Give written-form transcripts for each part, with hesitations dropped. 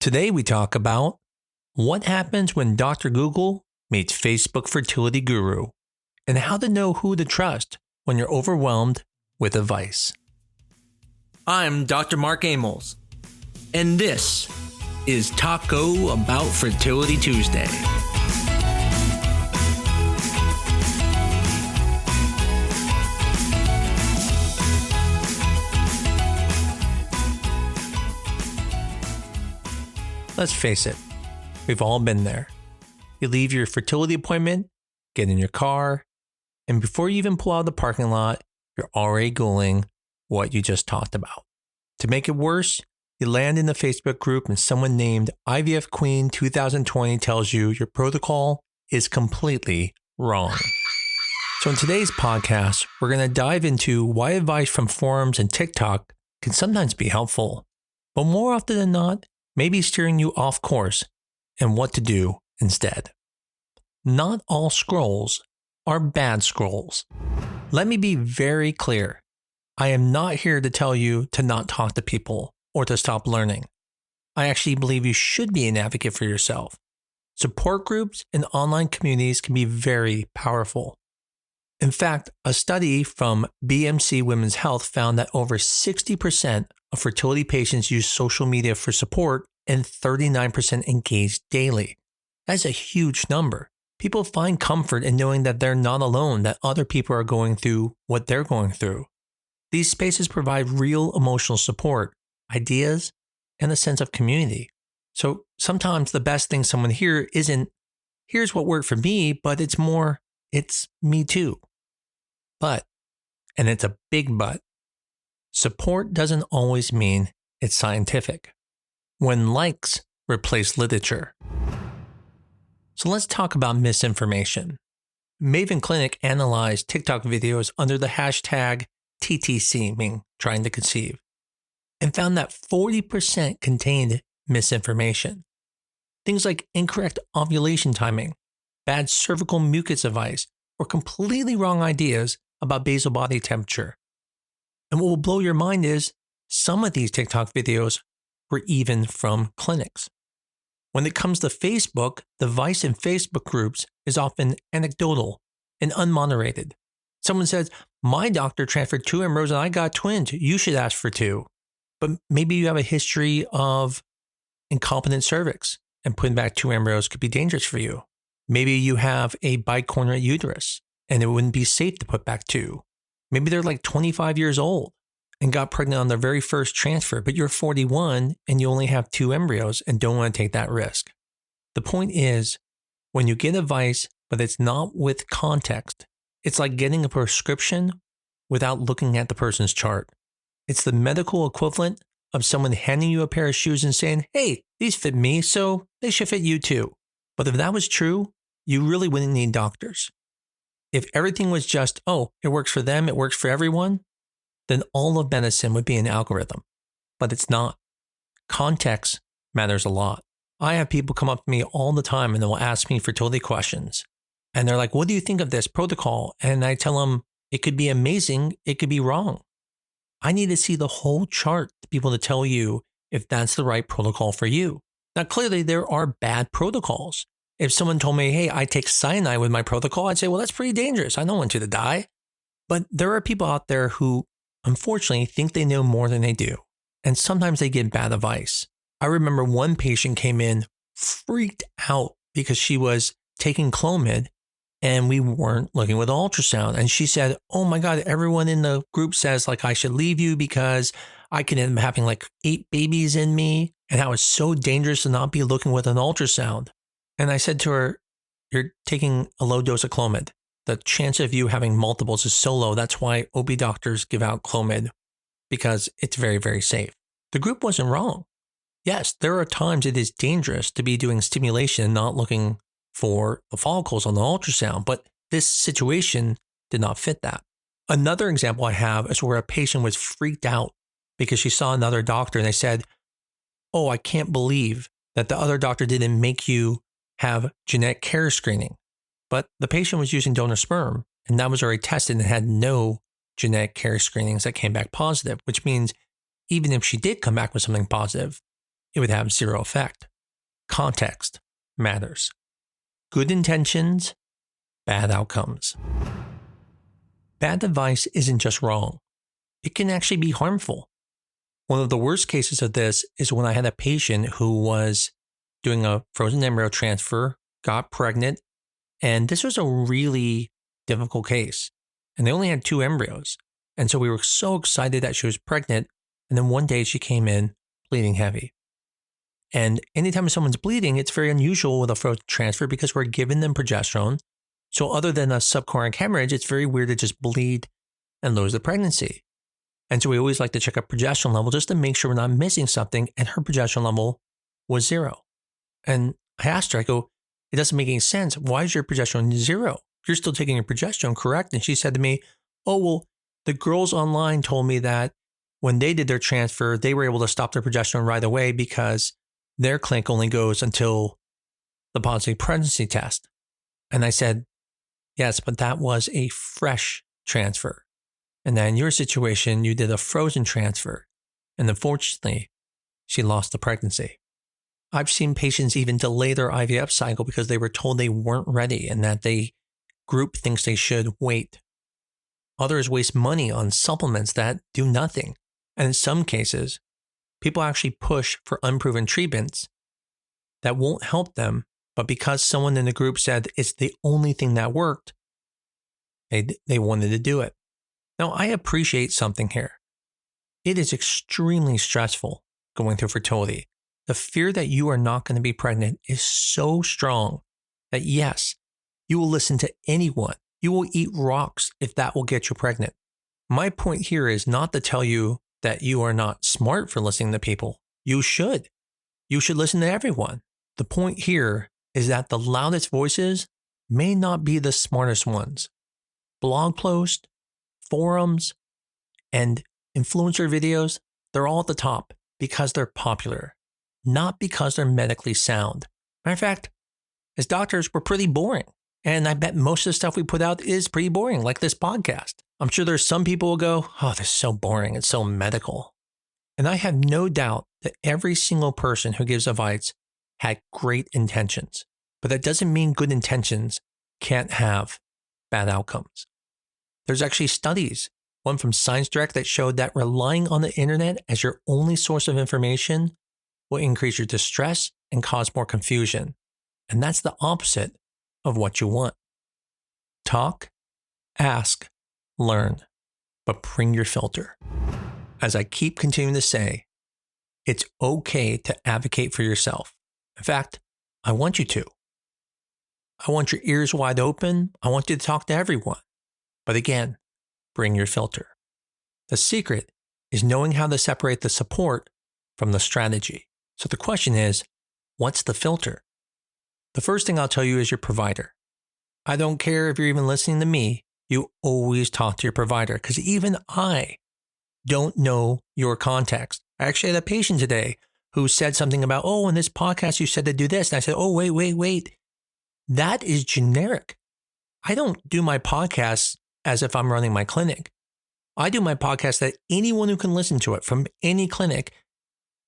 Today we talk about what happens when Dr. Google meets Facebook fertility guru and how to know who to trust when you're overwhelmed with advice. I'm Dr. Mark Amols, and this is Taco Bout Fertility Tuesday. Let's face it, we've all been there. You leave your fertility appointment, get in your car, and before you even pull out of the parking lot, you're already Googling what you just talked about. To make it worse, you land in the Facebook group and someone named IVF Queen 2020 tells you your protocol is completely wrong. So in today's podcast, we're going to dive into why advice from forums and TikTok can sometimes be helpful, but more often than not, maybe steering you off course and what to do instead. Not all scrolls are bad scrolls. Let me be very clear. I am not here to tell you to not talk to people or to stop learning. I actually believe you should be an advocate for yourself. Support groups and online communities can be very powerful. In fact, a study from BMC Women's Health found that over 60% of fertility patients use social media for support and 39% engage daily. That's a huge number. People find comfort in knowing that they're not alone, that other people are going through what they're going through. These spaces provide real emotional support, ideas, and a sense of community. So sometimes the best thing someone hears isn't, here's what worked for me, but it's more, it's me too. But, and it's a big but, support doesn't always mean it's scientific. When likes replace literature. So let's talk about misinformation. Maven Clinic analyzed TikTok videos under the hashtag TTC, meaning trying to conceive, and found that 40% contained misinformation. Things like incorrect ovulation timing, bad cervical mucus advice, or completely wrong ideas about basal body temperature. And what will blow your mind is some of these TikTok videos were even from clinics. When it comes to Facebook, the advice in Facebook groups is often anecdotal and unmoderated. Someone says, my doctor transferred 2 embryos and I got twins. You should ask for 2. But maybe you have a history of incompetent cervix and putting back 2 embryos could be dangerous for you. Maybe you have a bicornuate uterus and it wouldn't be safe to put back 2. Maybe they're like 25 years old and got pregnant on their very first transfer, but you're 41 and you only have 2 embryos and don't want to take that risk. The point is, when you get advice, but it's not with context, it's like getting a prescription without looking at the person's chart. It's the medical equivalent of someone handing you a pair of shoes and saying, hey, these fit me, so they should fit you too. But if that was true, you really wouldn't need doctors. If everything was just, oh, it works for them, it works for everyone, then all of medicine would be an algorithm. But it's not. Context matters a lot. I have people come up to me all the time and they'll ask me fertility questions. And they're like, what do you think of this protocol? And I tell them, it could be amazing, it could be wrong. I need to see the whole chart to be able to tell you if that's the right protocol for you. Now, clearly there are bad protocols. If someone told me, hey, I take cyanide with my protocol, I'd say, well, that's pretty dangerous. I don't want you to die. But there are people out there who, unfortunately, think they know more than they do. And sometimes they give bad advice. I remember one patient came in freaked out because she was taking Clomid and we weren't looking with ultrasound. And she said, oh my God, everyone in the group says like I should leave you because I can end up having like 8 babies in me and how it's so dangerous to not be looking with an ultrasound. And I said to her, you're taking a low dose of Clomid. The chance of you having multiples is so low. That's why OB doctors give out Clomid because it's very, very safe. The group wasn't wrong. Yes, there are times it is dangerous to be doing stimulation and not looking for the follicles on the ultrasound, but this situation did not fit that. Another example I have is where a patient was freaked out because she saw another doctor and they said, oh, I can't believe that the other doctor didn't make you have genetic carrier screening. But the patient was using donor sperm and that was already tested and had no genetic carrier screenings that came back positive, which means even if she did come back with something positive, it would have zero effect. Context matters. Good intentions, bad outcomes. Bad advice isn't just wrong. It can actually be harmful. One of the worst cases of this is when I had a patient who was doing a frozen embryo transfer, got pregnant, and this was a really difficult case. And they only had 2 embryos. And so we were so excited that she was pregnant. And then one day she came in bleeding heavy. And anytime someone's bleeding, it's very unusual with a frozen transfer because we're giving them progesterone. So other than a subchorionic hemorrhage, it's very weird to just bleed and lose the pregnancy. And so we always like to check a progesterone level just to make sure we're not missing something. And her progesterone level was 0. And I asked her, I go, it doesn't make any sense. Why is your progesterone 0? You're still taking your progesterone, correct? And she said to me, oh, well, the girls online told me that when they did their transfer, they were able to stop their progesterone right away because their clinic only goes until the positive pregnancy test. And I said, yes, but that was a fresh transfer. And then in your situation, you did a frozen transfer. And unfortunately, she lost the pregnancy. I've seen patients even delay their IVF cycle because they were told they weren't ready and that they group thinks they should wait. Others waste money on supplements that do nothing. And in some cases, people actually push for unproven treatments that won't help them, but because someone in the group said it's the only thing that worked, they wanted to do it. Now, I appreciate something here. It is extremely stressful going through fertility. The fear that you are not going to be pregnant is so strong that yes, you will listen to anyone. You will eat rocks if that will get you pregnant. My point here is not to tell you that you are not smart for listening to people. You should. You should listen to everyone. The point here is that the loudest voices may not be the smartest ones. Blog posts, forums, and influencer videos, they're all at the top because they're popular, not because they're medically sound. Matter of fact, as doctors, we're pretty boring. And I bet most of the stuff we put out is pretty boring, like this podcast. I'm sure there's some people who go, oh, this is so boring. It's so medical. And I have no doubt that every single person who gives advice had great intentions. But that doesn't mean good intentions can't have bad outcomes. There's actually studies, one from Science Direct, that showed that relying on the internet as your only source of information will increase your distress and cause more confusion. And that's the opposite of what you want. Talk, ask, learn, but bring your filter. As I keep continuing to say, it's okay to advocate for yourself. In fact, I want you to. I want your ears wide open. I want you to talk to everyone. But again, bring your filter. The secret is knowing how to separate the support from the strategy. So the question is, what's the filter? The first thing I'll tell you is your provider. I don't care if you're even listening to me, you always talk to your provider because even I don't know your context. I actually had a patient today who said something about, oh, in this podcast you said to do this. And I said, oh, wait. That is generic. I don't do my podcast as if I'm running my clinic. I do my podcast that anyone who can listen to it from any clinic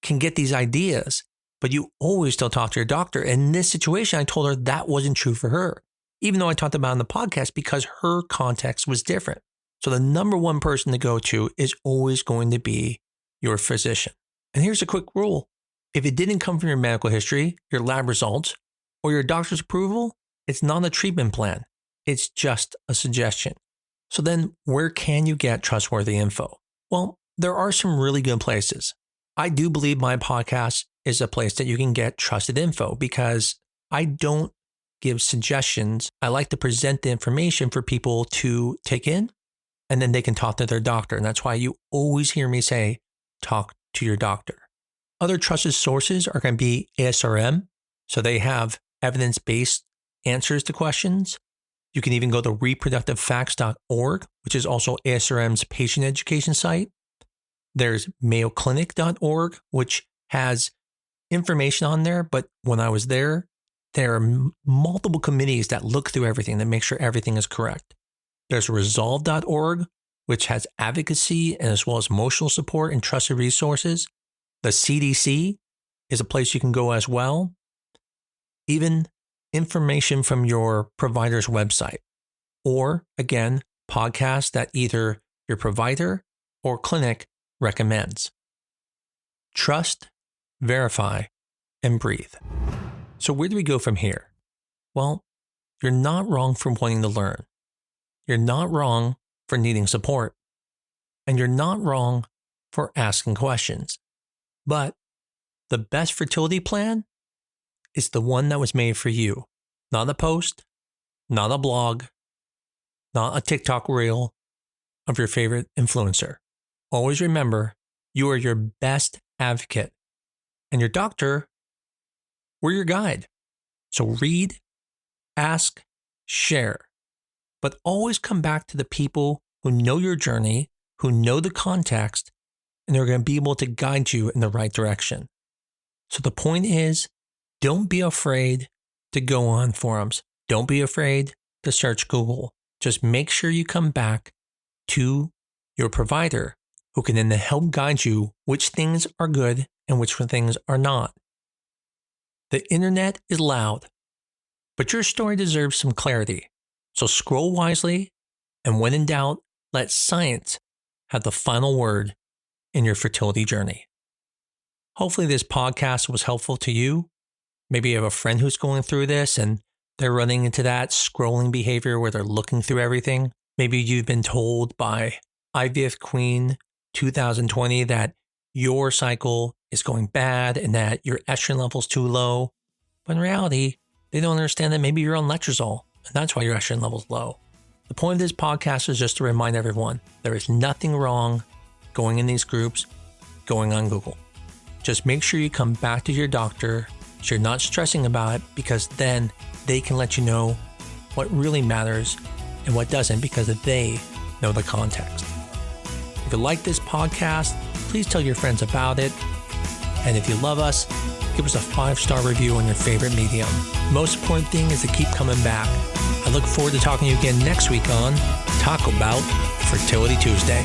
can get these ideas, but you always still talk to your doctor. In this situation, I told her that wasn't true for her, even though I talked about it in the podcast because her context was different. So the number one person to go to is always going to be your physician. And here's a quick rule. If it didn't come from your medical history, your lab results, or your doctor's approval, it's not a treatment plan. It's just a suggestion. So then where can you get trustworthy info? Well, there are some really good places. I do believe my podcast is a place that you can get trusted info because I don't give suggestions. I like to present the information for people to take in and then they can talk to their doctor. And that's why you always hear me say, talk to your doctor. Other trusted sources are going to be ASRM. So they have evidence-based answers to questions. You can even go to reproductivefacts.org, which is also ASRM's patient education site. There's mayoclinic.org, which has information on there. But when I was there are multiple committees that look through everything to make sure everything is correct. There's resolve.org, which has advocacy and as well as emotional support and trusted resources. The CDC is a place you can go as well. Even information from your provider's website, or again, podcasts that either your provider or clinic recommends. Trust, verify, and breathe. So where do we go from here? Well, you're not wrong for wanting to learn. You're not wrong for needing support. And you're not wrong for asking questions. But the best fertility plan is the one that was made for you. Not a post, not a blog, not a TikTok reel of your favorite influencer. Always remember, you are your best advocate. And your doctor, we're your guide. So read, ask, share. But always come back to the people who know your journey, who know the context, and they're going to be able to guide you in the right direction. So the point is, don't be afraid to go on forums. Don't be afraid to search Google. Just make sure you come back to your provider who can then help guide you which things are good and which things are not. The internet is loud, but your story deserves some clarity. So scroll wisely, and when in doubt, let science have the final word in your fertility journey. Hopefully this podcast was helpful to you. Maybe you have a friend who's going through this and they're running into that scrolling behavior where they're looking through everything. Maybe you've been told by IVF Queen 2020 that your cycle is going bad and that your estrogen level's too low. But in reality, they don't understand that maybe you're on letrozole and that's why your estrogen level's low. The point of this podcast is just to remind everyone there is nothing wrong going in these groups, going on Google. Just make sure you come back to your doctor so you're not stressing about it, because then they can let you know what really matters and what doesn't, because they know the context. If you like this podcast, please tell your friends about it. And if you love us, give us a 5-star review on your favorite medium. Most important thing is to keep coming back. I look forward to talking to you again next week on Taco Bout Fertility Tuesday.